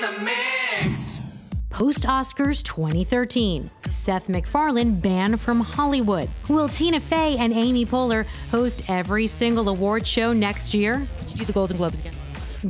the mix. Post-Oscars 2013, Seth MacFarlane banned from Hollywood. Will Tina Fey and Amy Poehler host every single award show next year? Do the Golden Globes again.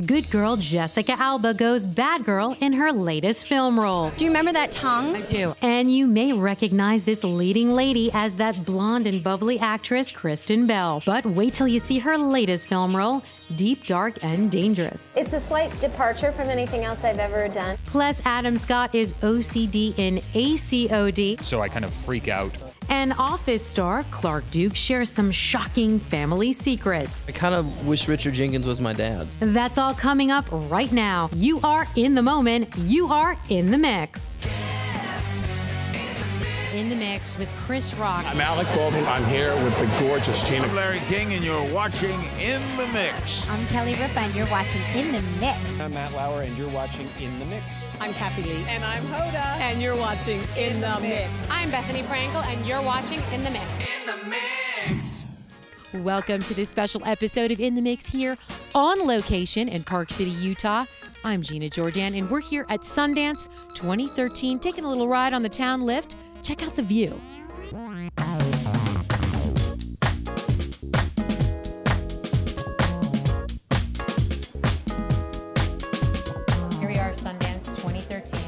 Good girl Jessica Alba goes bad girl in her latest film role. Do you remember that tongue? I do. And you may recognize this leading lady as that blonde and bubbly actress Kristen Bell. But wait till you see her latest film role, Deep, Dark, and Dangerous. It's a slight departure from anything else I've ever done. Plus, Adam Scott is OCD in A.C.O.D. So I kind of freak out. And Office star Clark Duke shares some shocking family secrets. I kind of wish Richard Jenkins was my dad. That's all coming up right now. You are in the moment. You are in the mix. In the Mix with Chris Rock. I'm Alec Baldwin. I'm here with the gorgeous Tina. I'm Larry King, and you're watching In the Mix. I'm Kelly Ripa, and you're watching In the Mix. I'm Matt Lauer, and you're watching In the Mix. I'm Kathy Lee. And I'm Hoda. And you're watching In the Mix. I'm Bethany Frankel, and you're watching In the Mix. In the mix. Welcome to this special episode of In the Mix here on location in Park City, Utah. I'm Gina Jordan, and we're here at Sundance 2013, taking a little ride on the town lift. Check out the view. Here we are, Sundance 2013,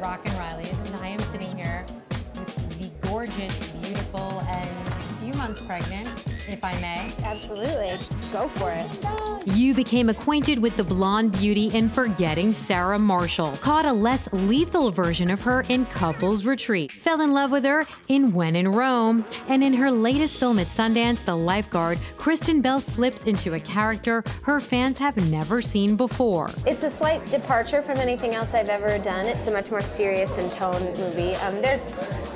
Rock and Riley's, and I am sitting here with the gorgeous, beautiful, and a few months pregnant, if I may. Absolutely. Go for it. You became acquainted with the blonde beauty in Forgetting Sarah Marshall, caught a less lethal version of her in Couples Retreat, fell in love with her in When in Rome, and in her latest film at Sundance, The Lifeguard, Kristen Bell slips into a character her fans have never seen before. It's a slight departure from anything else I've ever done. It's a much more serious in tone movie. There's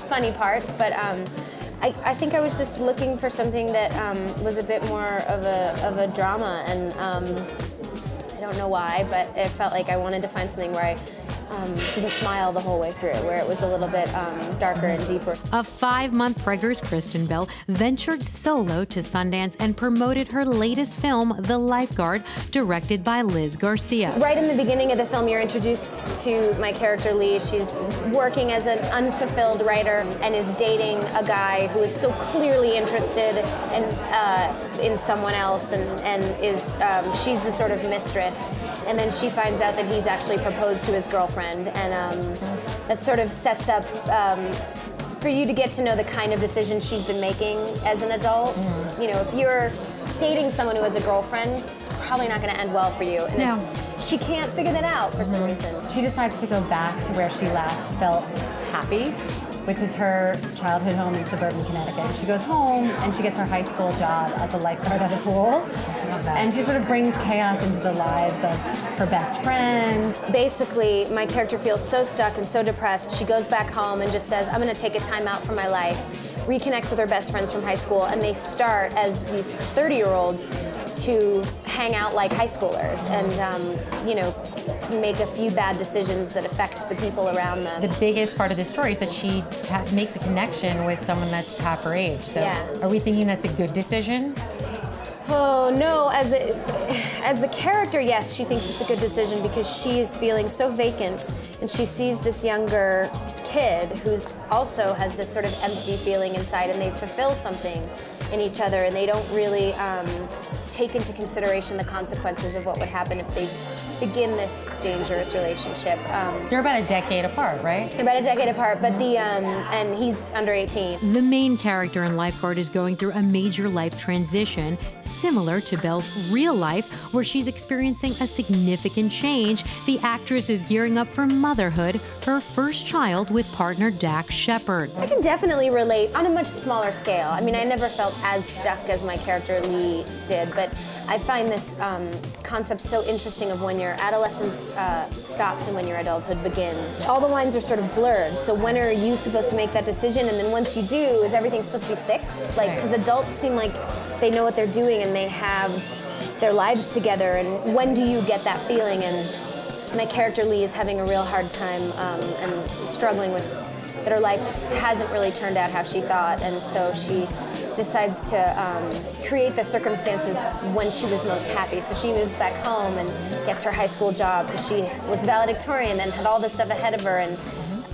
funny parts, but I think I was just looking for something that was a bit more of a drama, and I don't know why, but it felt like I wanted to find something where I didn't smile the whole way through, where it was a little bit darker and deeper. A 5-month pregger's Kristen Bell ventured solo to Sundance and promoted her latest film, The Lifeguard, directed by Liz Garcia. Right in the beginning of the film, you're introduced to my character, Lee. She's working as an unfulfilled writer and is dating a guy who is so clearly interested in someone else, and is she's the sort of mistress. And then she finds out that he's actually proposed to his girlfriend, and that sort of sets up for you to get to know the kind of decisions she's been making as an adult. You know, if you're dating someone who has a girlfriend, it's probably not going to end well for you. And she can't figure that out for some reason. She decides to go back to where she last felt happy, which is her childhood home in suburban Connecticut. She goes home and she gets her high school job as a lifeguard at a pool. And she sort of brings chaos into the lives of her best friends. Basically, my character feels so stuck and so depressed, she goes back home and just says, I'm gonna take a time out from my life, reconnects with her best friends from high school, and they start as these 30-year-olds to hang out like high schoolers and, you know, make a few bad decisions that affect the people around them. The biggest part of the story is that she makes a connection with someone that's half her age. So are we thinking that's a good decision? Oh, no. As the character, yes, she thinks it's a good decision because she is feeling so vacant, and she sees this younger kid who's also has this sort of empty feeling inside, and they fulfill something in each other, and they don't really take into consideration the consequences of what would happen if they begin this dangerous relationship. They're about a decade apart, right? They're about a decade apart, but and he's under 18. The main character in Lifeguard is going through a major life transition, similar to Belle's real life, where she's experiencing a significant change. The actress is gearing up for motherhood, her first child with partner Dax Shepard. I can definitely relate on a much smaller scale. I mean, I never felt as stuck as my character Lee did, but I find this concept so interesting of when your adolescence stops and when your adulthood begins. All the lines are sort of blurred, so when are you supposed to make that decision, and then once you do, is everything supposed to be fixed? Like, because adults seem like they know what they're doing and they have their lives together, and when do you get that feeling? And my character Lee is having a real hard time and struggling with that her life hasn't really turned out how she thought, and so she decides to create the circumstances when she was most happy. So she moves back home and gets her high school job because she was valedictorian and had all this stuff ahead of her, and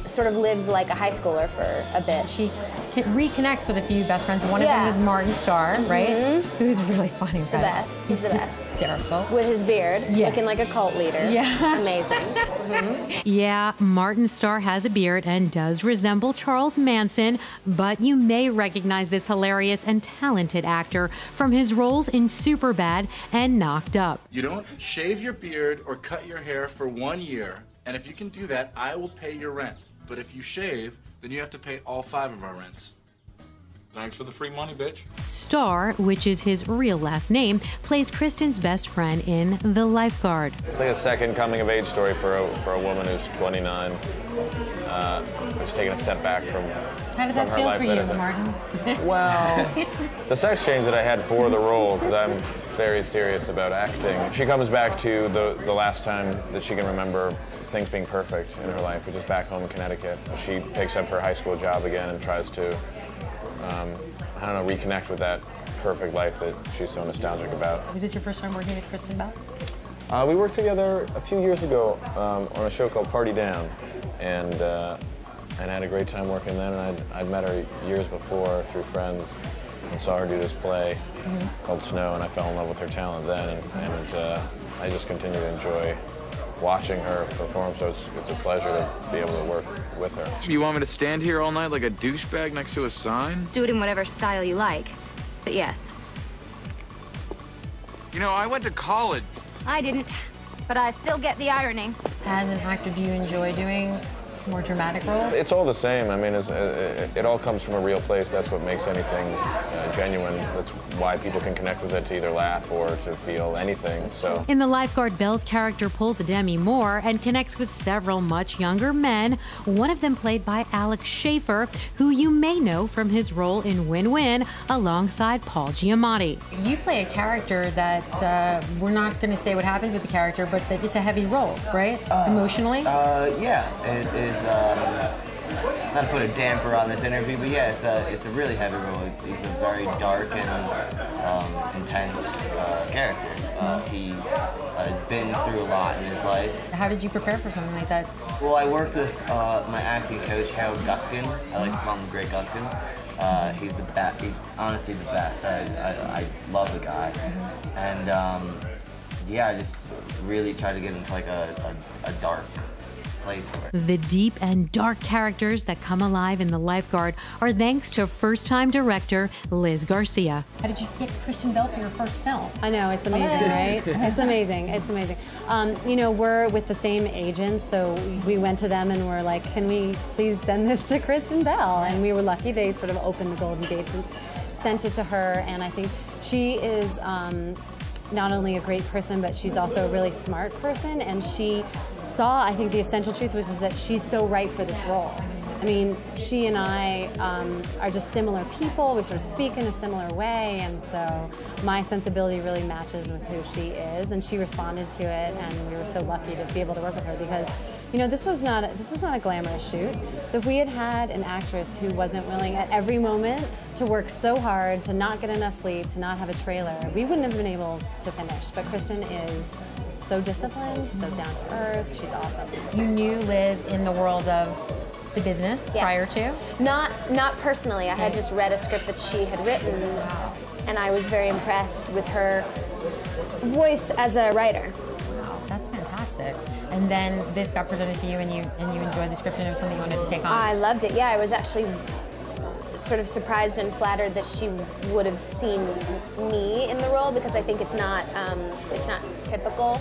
sort of lives like a high schooler for a bit. She reconnects with a few best friends. One of them is Martin Starr, right? Who's really funny. The best. He's the best. Hysterical. With his beard, looking like a cult leader. Yeah. Amazing. Yeah, Martin Starr has a beard and does resemble Charles Manson, but you may recognize this hilarious and talented actor from his roles in Superbad and Knocked Up. You don't shave your beard or cut your hair for 1 year, and if you can do that, I will pay your rent. But if you shave, then you have to pay all 5 of our rents. Thanks for the free money, bitch. Starr, which is his real last name, plays Kristen's best friend in The Lifeguard. It's like a second coming-of-age story for a woman who's 29, who's taking a step back from How does that feel for you, Martin? Well, the sex change that I had for the role, because I'm very serious about acting. She comes back to the last time that she can remember things being perfect in her life, which is back home in Connecticut. She picks up her high school job again and tries to, I don't know, reconnect with that perfect life that she's so nostalgic about. Was this your first time working with Kristen Bell? We worked together a few years ago on a show called Party Down, and I had a great time working then. And I'd met her years before through friends and saw her do this play called Snow, and I fell in love with her talent then, and I just continue to enjoy watching her perform, so it's a pleasure to be able to work with her. You want me to stand here all night like a douchebag next to a sign? Do it in whatever style you like, but yes. You know, I went to college. I didn't, but I still get the irony. As an actor, do you enjoy doing more dramatic roles? It's all the same. I mean, it all comes from a real place. That's what makes anything genuine. That's why people can connect with it, to either laugh or to feel anything. So. In The Lifeguard, Bell's character pulls a Demi Moore and connects with several much younger men, one of them played by Alex Schaefer, who you may know from his role in Win-Win alongside Paul Giamatti. You play a character that, we're not going to say what happens with the character, but that it's a heavy role, right? Emotionally? Yeah, it is. Not to put a damper on this interview, but yeah, it's a really heavy role. He's a very dark and intense character. He has been through a lot in his life. How did you prepare for something like that? Well, I worked with my acting coach, Harold Guskin. I like to call him the Great Guskin. He's the best. He's honestly the best. I love the guy, and yeah, I just really tried to get into like a dark place for it. The deep and dark characters that come alive in The Lifeguard are thanks to first-time director Liz Garcia. How did you get Kristen Bell for your first film? I know, it's amazing, right? It's amazing, it's amazing. You know, we're with the same agents, so we went to them and we're like, can we please send this to Kristen Bell? And we were lucky, they sort of opened the golden gates and sent it to her, and I think she is not only a great person, but she's also a really smart person, and she saw, I think the essential truth was is that she's so right for this role. I mean, she and I are just similar people, we sort of speak in a similar way, and so my sensibility really matches with who she is, and she responded to it, and we were so lucky to be able to work with her because, you know, this was not a glamorous shoot. So if we had had an actress who wasn't willing at every moment to work so hard, to not get enough sleep, to not have a trailer, we wouldn't have been able to finish. But Kristen is so disciplined, so down to earth, she's awesome. You knew Liz in the world of the business prior to? Not personally. I had just read a script that she had written, and I was very impressed with her voice as a writer. Wow, that's fantastic. And then this got presented to you, and you enjoyed the script, and it was something you wanted to take on. I loved it. Yeah, I was actually sort of surprised and flattered that she would have seen me in the role, because I think it's not typical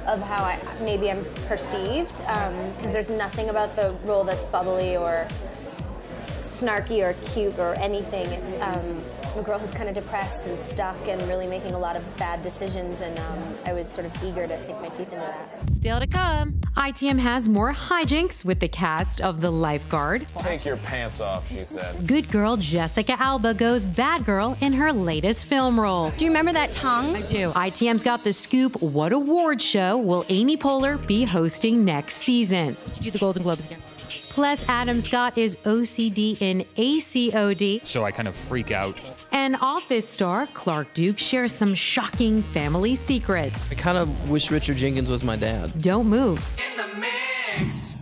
of how maybe I'm perceived, because there's nothing about the role that's bubbly or snarky or cute or anything. It's a girl who's kind of depressed and stuck and really making a lot of bad decisions, and I was sort of eager to sink my teeth into that. Still to come, ITM has more hijinks with the cast of The Lifeguard. Take your pants off, she said. Good girl Jessica Alba goes bad girl in her latest film role. Do you remember that tongue? I do. ITM's got the scoop. What award show will Amy Poehler be hosting next season? Did you do the Golden Globes again? Plus, Adam Scott is OCD in A.C.O.D. So I kind of freak out. And Office star Clark Duke shares some shocking family secrets. I kind of wish Richard Jenkins was my dad. Don't move. In the mix.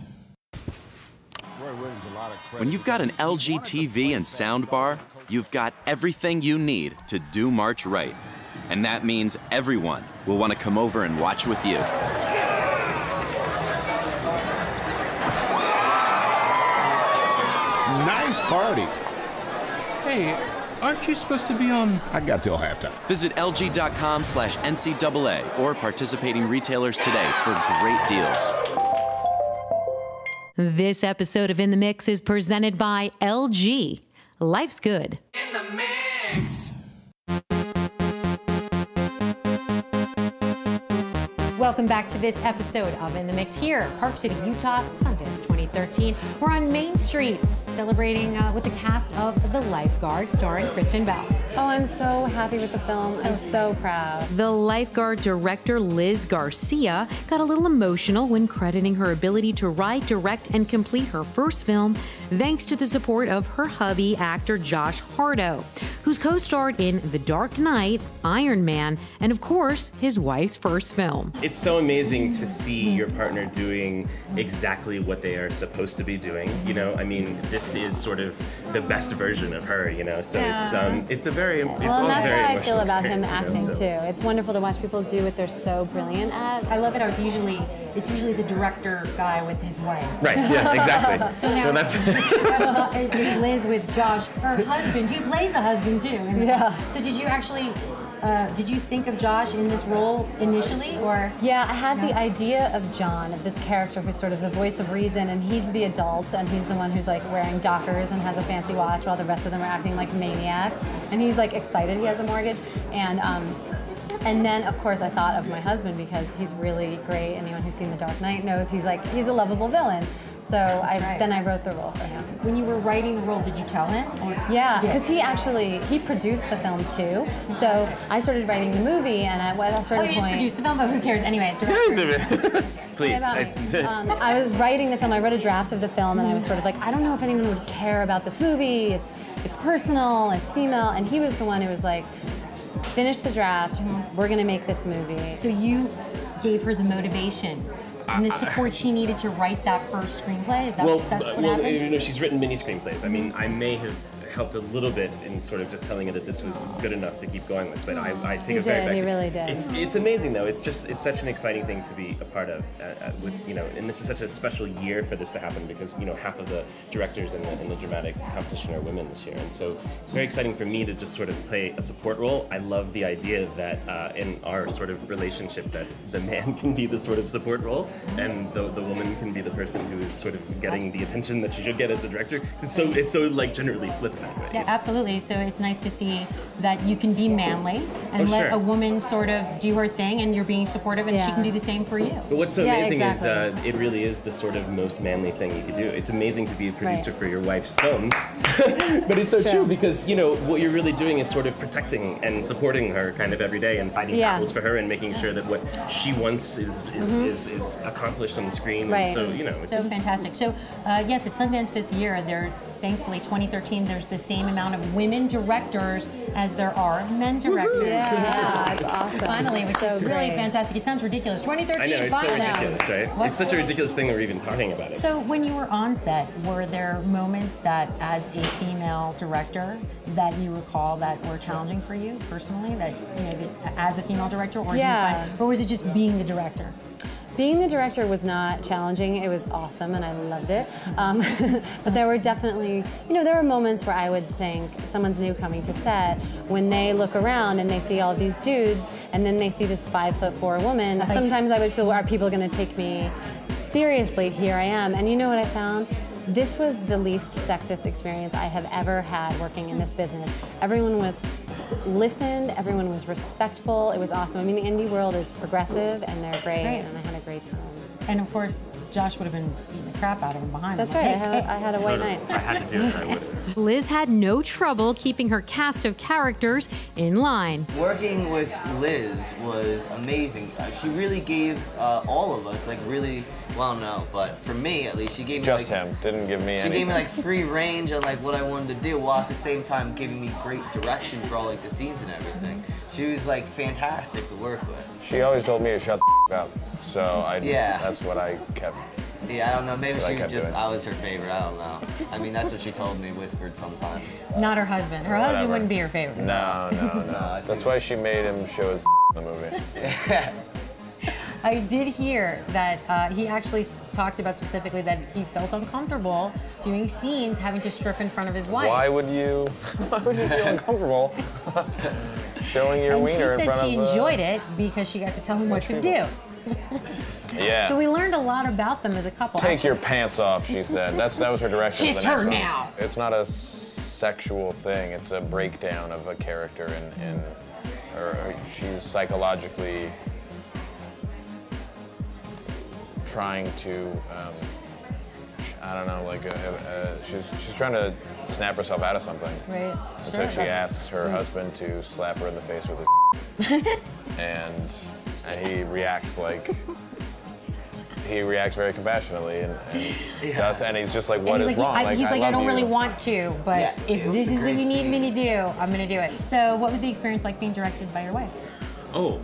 When you've got an LG TV and soundbar, you've got everything you need to do March right. And that means everyone will want to come over and watch with you. Nice party. Hey, aren't you supposed to be on? I got till halftime. Visit lg.com/NCAA or participating retailers today for great deals. This episode of In the Mix is presented by LG. Life's good. In the mix. Welcome back to this episode of In the Mix here, Park City, Utah, Sundance 2013. We're on Main Street celebrating with the cast of The Lifeguard, starring Kristen Bell. Oh, I'm so happy with the film. I'm so proud. The Lifeguard director Liz Garcia got a little emotional when crediting her ability to write, direct, and complete her first film thanks to the support of her hubby, actor Josh Hardo, who's co-starred in The Dark Knight, Iron Man, and of course, his wife's first film. It's so amazing to see your partner doing exactly what they are supposed to be doing. You know, I mean, this is sort of the best version of her. You know, so it's a very Well, that's how I feel about him acting so. too. It's wonderful to watch people do what they're so brilliant at. I love it how it's usually the director guy with his wife. Right. Yeah. Exactly. So now it's Liz with Josh, her husband. He plays a husband too. So did you actually? Did you think of Josh in this role initially, or? Yeah, I had the idea of John, of this character who's sort of the voice of reason, and he's the adult, and he's the one who's like wearing Dockers and has a fancy watch while the rest of them are acting like maniacs, and he's like excited he has a mortgage, and then of course I thought of my husband because he's really great. Anyone who's seen The Dark Knight knows he's a lovable villain. So then I wrote the role for him. When you were writing the role, did you tell him? Yeah, because he produced the film too. So I started writing the movie, and at a certain point. You just produced the film, but who cares anyway? It's director. Please. I was writing the film. I wrote a draft of the film, and I was sort of like, I don't know if anyone would care about this movie. It's personal. It's female, and he was the one who was like, finish the draft. We're gonna make this movie. So you gave her the motivation and the support she needed to write that first screenplay? Is that what happened? You know, she's written mini screenplays. I mean, I may have helped a little bit in sort of just telling her that this was good enough to keep going with, but I take it very back. He really did. It's amazing though. It's such an exciting thing to be a part of. With, you know, and this is such a special year for this to happen because, you know, half of the directors in the dramatic competition are women this year, and so it's very exciting for me to just sort of play a support role. I love the idea that in our sort of relationship that the man can be the sort of support role and the woman can be the person who is sort of getting the attention that she should get as the director. It's so like generally flipped that way. Yeah, absolutely. So it's nice to see that you can be manly and let a woman sort of do her thing, and you're being supportive, and she can do the same for you. But what's so amazing is it really is the sort of most manly thing you could do. It's amazing to be a producer for your wife's film, but it's so true because, you know, what you're really doing is sort of protecting and supporting her kind of every day and fighting battles for her and making sure that what she wants is accomplished on the screen. Right. And so, you know, so fantastic. So yes, at Sundance this year, thankfully 2013, there's the same amount of women directors as there are men directors. Yeah, it's awesome. Finally, which is really fantastic. It sounds ridiculous. 2013, I know, it's finally. so ridiculous, right? It's such a ridiculous thing that we're even talking about it. So when you were on set, were there moments that, as a female director, that you recall that were challenging for you personally, that, you know, as a female director, or or was it just being the director? Being the director was not challenging. It was awesome, and I loved it. But there were definitely, you know, there were moments where I would think someone's new coming to set when they look around and they see all these dudes, and then they see this 5'4" woman. Sometimes I would feel, are people going to take me seriously? Here I am, and you know what I found? This was the least sexist experience I have ever had working in this business. Everyone was listened, everyone was respectful, it was awesome. I mean, the indie world is progressive and they're great, and I had a great time. And of course, Josh would have been beating the crap out of him behind That's him. right, I had a white night. If I had to do it, I would have. Liz had no trouble keeping her cast of characters in line. Working with Liz was amazing. She really gave all of us, like really, well, no, but for me at least, she gave me just like, him, didn't give me anything. She gave me like free range on like what I wanted to do, while at the same time giving me great direction for all like the scenes and everything. She was like fantastic to work with. She always told me to shut the up, so that's what I kept. Yeah, I don't know, maybe she just, I was her favorite, I don't know. I mean, that's what she told me, whispered sometimes. Not her husband. Her husband wouldn't be her favorite. No. That's why she made him show his in the movie. I did hear that he actually talked about specifically that he felt uncomfortable doing scenes having to strip in front of his wife. Why would you feel uncomfortable showing your wiener in front of... And she said she enjoyed it because she got to tell him what to do. Yeah. So we learned a lot about them as a couple. Take your pants off, she said. That was her direction. She's her now. It's not a sexual thing. It's a breakdown of a character, or she's psychologically trying to, I don't know, like she's trying to snap herself out of something. Right. And so she asks her husband to slap her in the face with his and he reacts very compassionately and he's just like, what is wrong? He's like, I don't really want to, but if this is what you need me to do, I'm gonna do it. So what was the experience like being directed by your wife? Oh,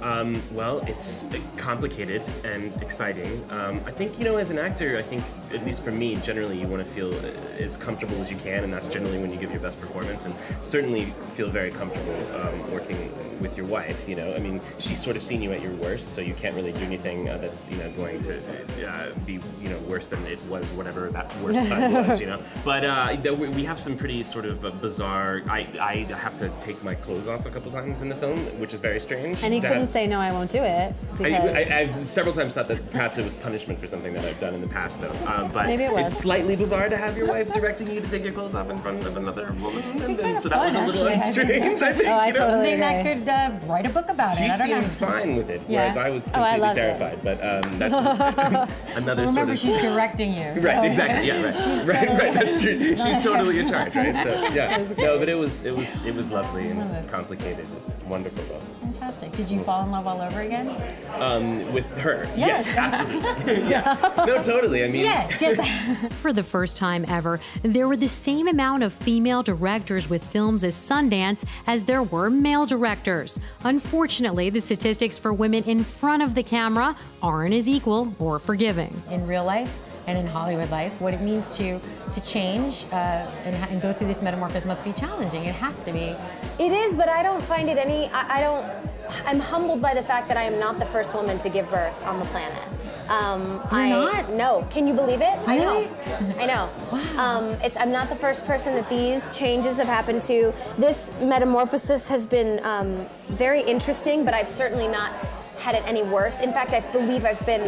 well, it's complicated and exciting. I think, as an actor, I think, at least for me, generally you want to feel as comfortable as you can, and that's generally when you give your best performance, and certainly feel very comfortable working with your wife, I mean, she's sort of seen you at your worst, so you can't really do anything that's, going to be, worse than it was, whatever that worst time was, But we have some pretty sort of bizarre, I have to take my clothes off a couple times in the film, which is very strange. And he couldn't say, no, I won't do it. I've several times thought that perhaps it was punishment for something that I've done in the past, though. But maybe it was. It's slightly bizarre to have your wife directing you to take your clothes off in front of another woman. So that was a little strange, I think. Oh, I totally agree. That could write a book about it. She seemed fine with it, whereas I was completely terrified. But that's another sort of... she's directing you. So. Right, exactly. Yeah, right. Right, that's true. She's totally in charge, right? So, yeah. No, but it was lovely and complicated. Wonderful, though. Fantastic. Did you fall in love all over again? With her? Yes, absolutely. Yeah. No, totally. I mean... Yes. For the first time ever, there were the same amount of female directors with films as Sundance as there were male directors. Unfortunately, the statistics for women in front of the camera aren't as equal or forgiving. In real life and in Hollywood life, what it means to change and go through this metamorphosis must be challenging. It has to be. It is, but I don't find it any, I'm humbled by the fact that I am not the first woman to give birth on the planet. You're not? No. Can you believe it? Really? I know. Wow. I'm not the first person that these changes have happened to. This metamorphosis has been very interesting, but I've certainly not had it any worse. In fact, I believe I've been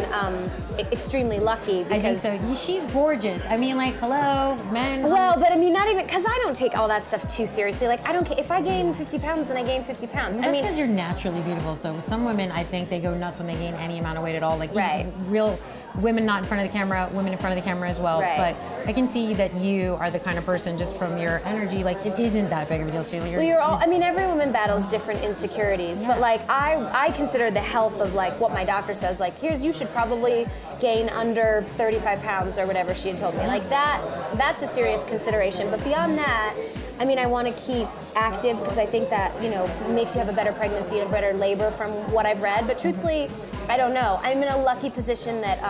extremely lucky because... I think so. She's gorgeous. I mean, like, hello, men. Well, but I mean, not even... Because I don't take all that stuff too seriously. Like, I don't care. If I gain 50 pounds, then I gain 50 pounds. That's because you're naturally beautiful. So some women, I think, they go nuts when they gain any amount of weight at all. Like, real... Women not in front of the camera, women in front of the camera as well. Right. But I can see that you are the kind of person, just from your energy, like it isn't that big of a deal to you. Well, you're all, I mean, every woman battles different insecurities, but like I consider the health of like what my doctor says, like you should probably gain under 35 pounds or whatever she had told me. Like that's a serious consideration. But beyond that, I mean, I want to keep active because I think that, makes you have a better pregnancy and a better labor from what I've read. But truthfully, I don't know. I'm in a lucky position that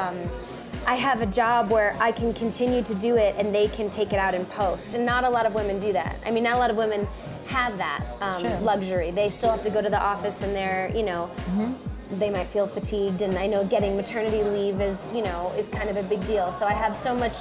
I have a job where I can continue to do it and they can take it out in post. And not a lot of women do that. I mean, not a lot of women have that luxury. They still have to go to the office and they're, they might feel fatigued. And I know getting maternity leave is, is kind of a big deal. So I have so much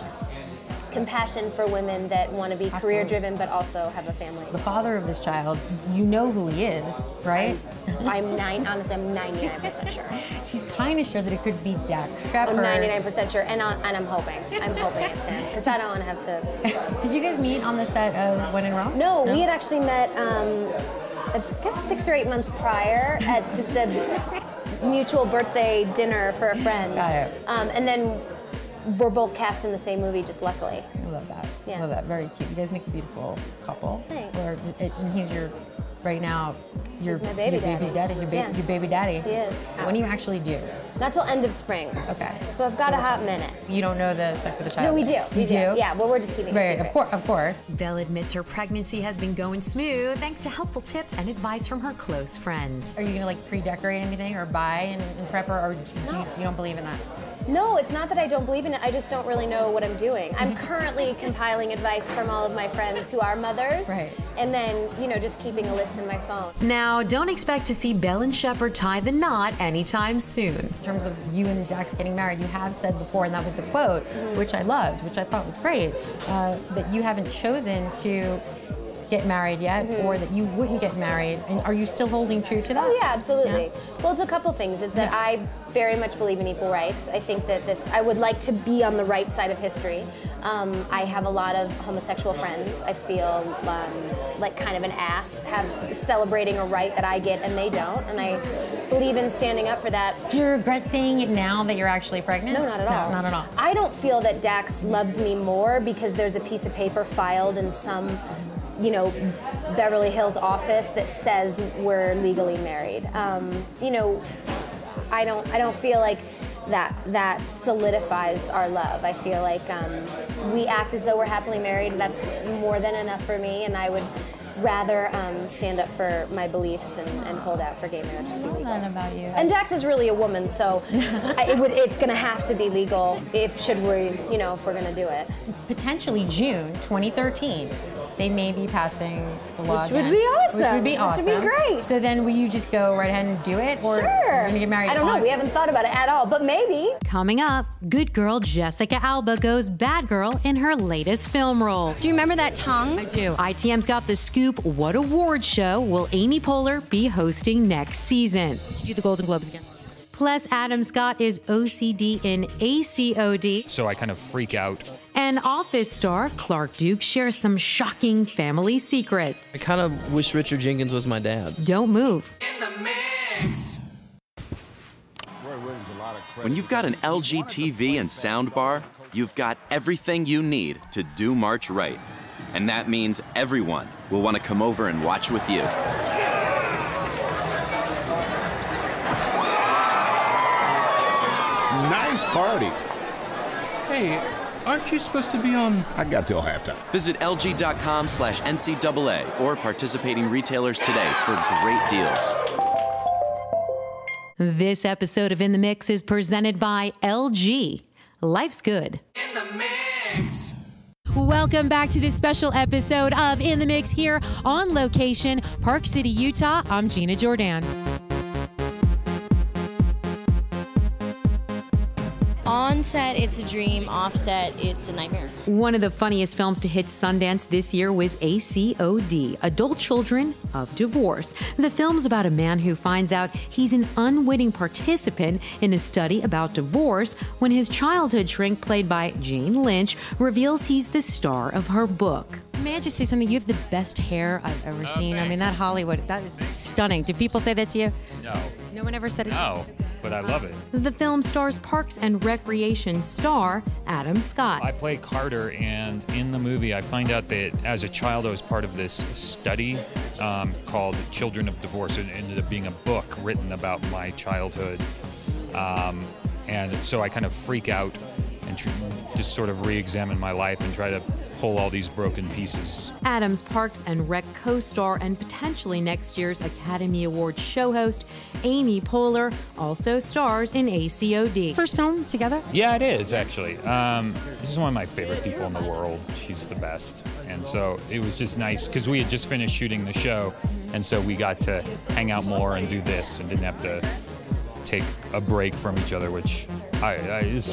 compassion for women that want to be career-driven but also have a family. The father of this child, you know who he is, right? Honestly, I'm 99% sure. She's kind of sure that it could be Dak Shepard. I'm 99% sure, and I'm hoping. I'm hoping it's him, because I don't want to have to... Did you guys meet on the set of When in Rome? No, we had actually met, I guess 6 or 8 months prior at just a mutual birthday dinner for a friend. Got it. And then we're both cast in the same movie, just luckily. I love that. Yeah. I love that. Very cute. You guys make a beautiful couple. Thanks. And he's your, right now, your He's my baby baby's daddy. Your baby daddy. He is. When do you actually do? Not till end of spring. Okay. So I've got a hot minute. You don't know the sex of the child? No, we do. You do? Yeah, well, we're just keeping it Right, secret. of course. Belle admits her pregnancy has been going smooth thanks to helpful tips and advice from her close friends. Are you gonna like pre-decorate anything or buy and prep or you don't believe in that? No, it's not that I don't believe in it. I just don't really know what I'm doing. I'm currently compiling advice from all of my friends who are mothers. Right. And then, just keeping a list in my phone. Now, don't expect to see Belle and Shepard tie the knot anytime soon. In terms of you and Dax getting married, you have said before, and that was the quote, which I loved, which I thought was great, that you haven't chosen to get married yet, or that you wouldn't get married. And are you still holding true to that? Oh yeah, absolutely. Yeah. Well, it's a couple things. It's that I very much believe in equal rights. I think that I would like to be on the right side of history. I have a lot of homosexual friends. I feel like kind of an ass celebrating a right that I get and they don't, and I believe in standing up for that. Do you regret saying it now that you're actually pregnant? No, not at all. No, not at all. I don't feel that Dax loves me more because there's a piece of paper filed in some Beverly Hills office that says we're legally married. I don't feel like that solidifies our love. I feel like we act as though we're happily married. That's more than enough for me, and I would rather stand up for my beliefs and hold out for gay marriage to be legal. I love that about you. And Dax is really a woman, so it's going to have to be legal if we're going to do it. Potentially June 2013. They may be passing the law Which again. would be awesome. Which would be awesome. Which would be great. So then will you just go right ahead and do it? Or Sure. You're going to get married? I don't know. We haven't thought about it at all, but maybe. Coming up, good girl Jessica Alba goes bad girl in her latest film role. Do you remember that tongue? I do. ITM's got the scoop. What award show will Amy Poehler be hosting next season? Do the Golden Globes again. Plus, Adam Scott is OCD in A.C.O.D. So I kind of freak out. And Office star Clark Duke shares some shocking family secrets. I kind of wish Richard Jenkins was my dad. Don't move. In the mix. When you've got an LG TV and soundbar, you've got everything you need to do March right. And that means everyone will want to come over and watch with you. Nice party. Hey, aren't you supposed to be on? I got till halftime. Visit lg.com/NCAA or participating retailers today for great deals. This episode of In the Mix is presented by LG. Life's good. In the mix. Welcome back to this special episode of In the Mix here on location, Park City, Utah. I'm Gina Jordan. On set, it's a dream. Off set, it's a nightmare. One of the funniest films to hit Sundance this year was A.C.O.D, Adult Children of Divorce. The film's about a man who finds out he's an unwitting participant in a study about divorce when his childhood shrink, played by Jane Lynch, reveals he's the star of her book. May I just say something? You have the best hair I've ever seen. Thanks. I mean, that Hollywood, that is stunning. Do people say that to you? No. No one ever said it to No, but I love it. The film stars Parks and Recreation star Adam Scott. I play Carter, and in the movie, I find out that as a child, I was part of this study called Children of Divorce. It ended up being a book written about my childhood. And so I kind of freak out and just sort of re-examine my life and try to pull all these broken pieces. Adam's Parks and Rec co-star and potentially next year's Academy Awards show host, Amy Poehler, also stars in A.C.O.D. First film together? Yeah, it is, actually. This is one of my favorite people in the world. She's the best. And so it was just nice, because we had just finished shooting the show, and so we got to hang out more and do this and didn't have to take a break from each other, which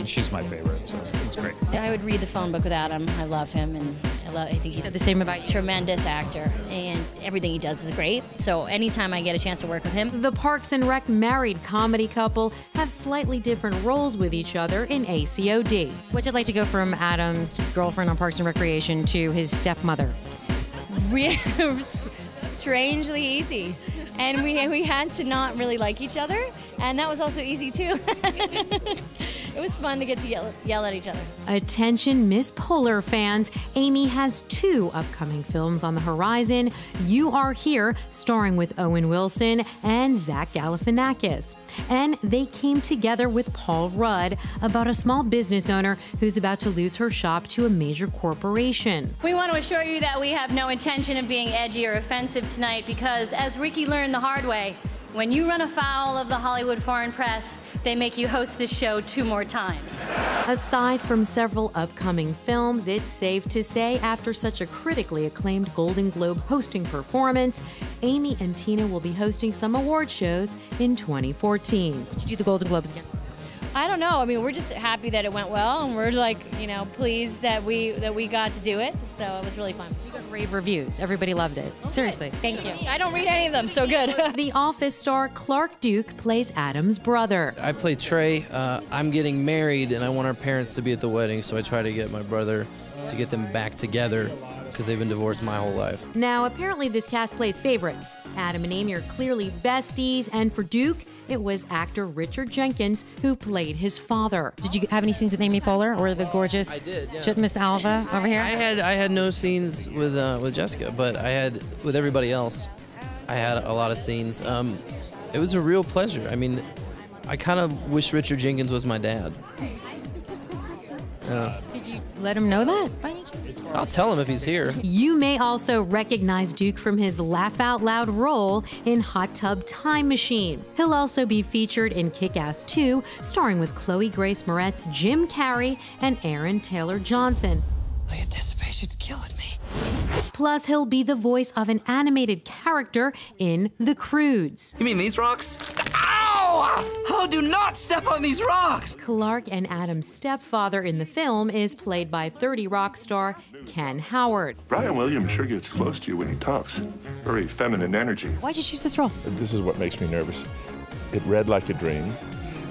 she's my favorite, so it's great. I would read the phone book with Adam. I love him, and I think he's the same about you. A tremendous actor, and everything he does is great. So anytime I get a chance to work with him. The Parks and Rec married comedy couple have slightly different roles with each other in A.C.O.D. What's it like to go from Adam's girlfriend on Parks and Recreation to his stepmother? Strangely easy. And we had to not really like each other, And that was also easy too. It was fun to get to yell at each other. Attention Miss Poehler fans, Amy has 2 upcoming films on the horizon. You Are Here, starring with Owen Wilson and Zach Galifianakis. And they came together with Paul Rudd about a small business owner who's about to lose her shop to a major corporation. We want to assure you that we have no intention of being edgy or offensive tonight because, as Ricky learned the hard way, when you run afoul of the Hollywood foreign press, they make you host this show 2 more times. Aside from several upcoming films, it's safe to say after such a critically acclaimed Golden Globe hosting performance, Amy and Tina will be hosting some award shows in 2014. Did you do the Golden Globes again? I don't know. I mean, we're just happy that it went well, and we're like, pleased that we got to do it. So it was really fun. You got rave reviews. Everybody loved it. Okay. Seriously, thank you. I don't read any of them, so good. The Office star Clark Duke plays Adam's brother. I play Trey. I'm getting married, and I want our parents to be at the wedding, so I try to get my brother to get them back together because they've been divorced my whole life. Now, apparently this cast plays favorites. Adam and Amy are clearly besties, and for Duke, it was actor Richard Jenkins who played his father. Did you have any scenes with Amy Poehler or the gorgeous Miss Alba over here? I had no scenes with Jessica, but I had with everybody else. I had a lot of scenes. It was a real pleasure. I mean, I kind of wish Richard Jenkins was my dad. Did you let him know that by any chance? I'll tell him if he's here. You may also recognize Duke from his laugh-out-loud role in Hot Tub Time Machine. He'll also be featured in Kick-Ass 2, starring with Chloe Grace Moretz, Jim Carrey, and Aaron Taylor Johnson. The anticipation's killing me. Plus, he'll be the voice of an animated character in The Croods. You mean these rocks? Ow! Oh, do not step on these rocks! Clark and Adam's stepfather in the film is played by 30 Rock star Ken Howard. Brian Williams sure gets close to you when he talks. Very feminine energy. Why'd you choose this role? This is what makes me nervous. It read like a dream.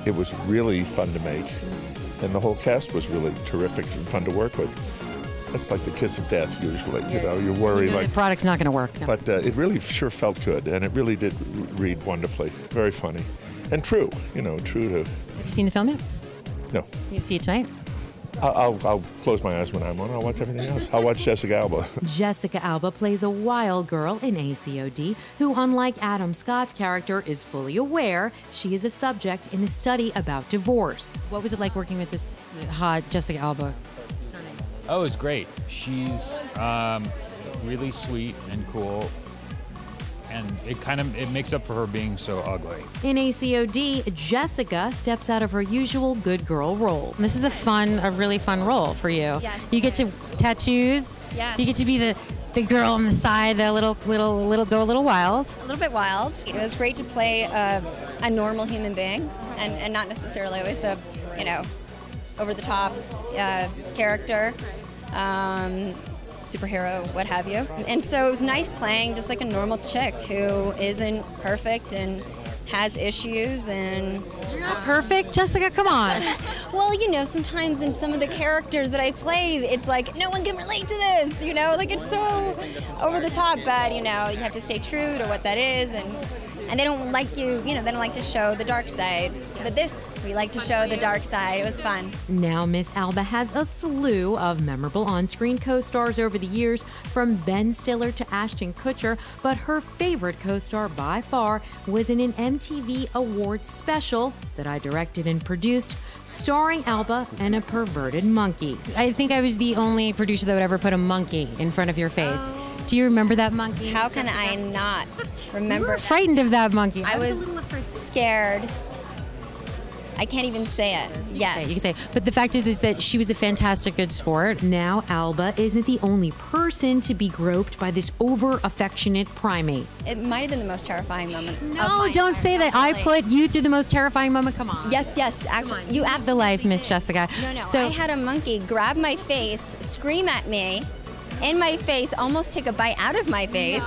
It was really fun to make. And the whole cast was really terrific and fun to work with. It's like the kiss of death, usually. You worry the product's not going to work. No. But it really sure felt good, and it really did read wonderfully. Very funny. And true, true to... Have you seen the film yet? No. You see it tonight? I'll close my eyes when I'm on. I'll watch everything else. I'll watch Jessica Alba. Jessica Alba plays a wild girl in A.C.O.D. who, unlike Adam Scott's character, is fully aware she is a subject in a study about divorce. What was it like working with this hot Jessica Alba? Oh, it was great. She's really sweet and cool, and it makes up for her being so ugly. In A.C.O.D., Jessica steps out of her usual good girl role. This is a really fun role for you. Yes. You get to tattoos. Yes. You get to be the girl on the side, the little go a little wild. A little bit wild. It was great to play a normal human being and not necessarily always a, over-the-top character, superhero, what have you. And so it was nice playing just like a normal chick who isn't perfect and has issues and... You're not perfect, Jessica, come on. Well, sometimes in some of the characters that I play, it's like, no one can relate to this, like it's so over the top, but you have to stay true to what that is, and they don't like they don't like to show the dark side. But this, we like to show the dark side. It was fun. Now Miss Alba has a slew of memorable on-screen co-stars over the years, from Ben Stiller to Ashton Kutcher, but her favorite co-star by far was in an MTV Awards special that I directed and produced, starring Alba and a perverted monkey. I think I was the only producer that would ever put a monkey in front of your face. Do you remember that monkey? How can I not remember? You were frightened of that monkey. I was scared. I can't even say it. Yes. You can say it. But the fact is that she was a fantastic good sport. Now Alba isn't the only person to be groped by this over-affectionate primate. It might have been the most terrifying moment. No, don't say that. I put you through the most terrifying moment. Come on. Yes. Actually, you have the life, Miss Jessica. No. So, I had a monkey grab my face, scream at me, in my face, almost take a bite out of my face,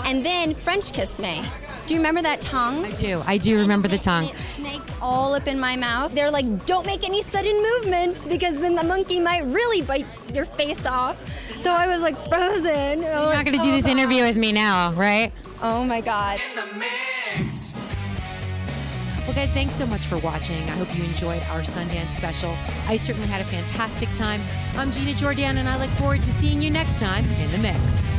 and then French kiss me. Do you remember that tongue? I do remember the tongue. It snaked all up in my mouth. They're like, don't make any sudden movements because then the monkey might really bite your face off. So I was like frozen. So you're not going to do this interview with me now, right? Oh my God. In the mix. Well, guys, thanks so much for watching. I hope you enjoyed our Sundance special. I certainly had a fantastic time. I'm Gina Jordan, and I look forward to seeing you next time in the Mix.